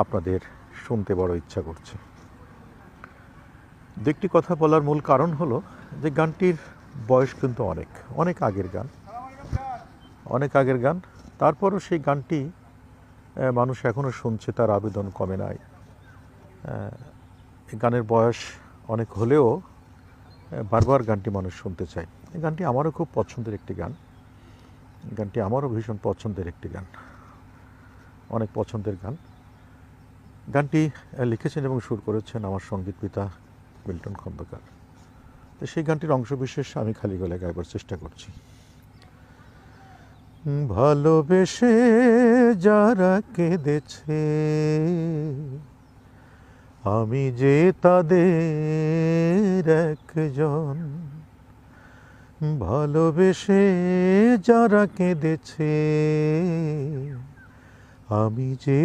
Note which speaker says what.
Speaker 1: আপনাদের শুনতে বড় ইচ্ছা করছে। দু একটি কথা বলার মূল কারণ হলো যে গানটির বয়স কিন্তু অনেক আগের গান। তারপরও সেই গানটি মানুষ এখনও শুনছে, তার আবেদন কমে নাই। এই গানের বয়স অনেক হলেও বারবার গানটি মানুষ শুনতে চায়। এই গানটি আমারও খুব পছন্দের একটি গান। গানটি আমারও ভীষণ পছন্দের একটি গান, অনেক পছন্দের গান। গানটি লিখেছেন এবং সুর করেছেন আমার সঙ্গীত পিতা মিল্টন খন্দকার। তো সেই গানটির অংশবিশেষ আমি খালি গলায় গাইবার চেষ্টা করছি। ভালোবেসে যারা কেঁদেছে আমি যে তাদের একজন, ভালোবেসে যারা কেঁদেছে আমি যে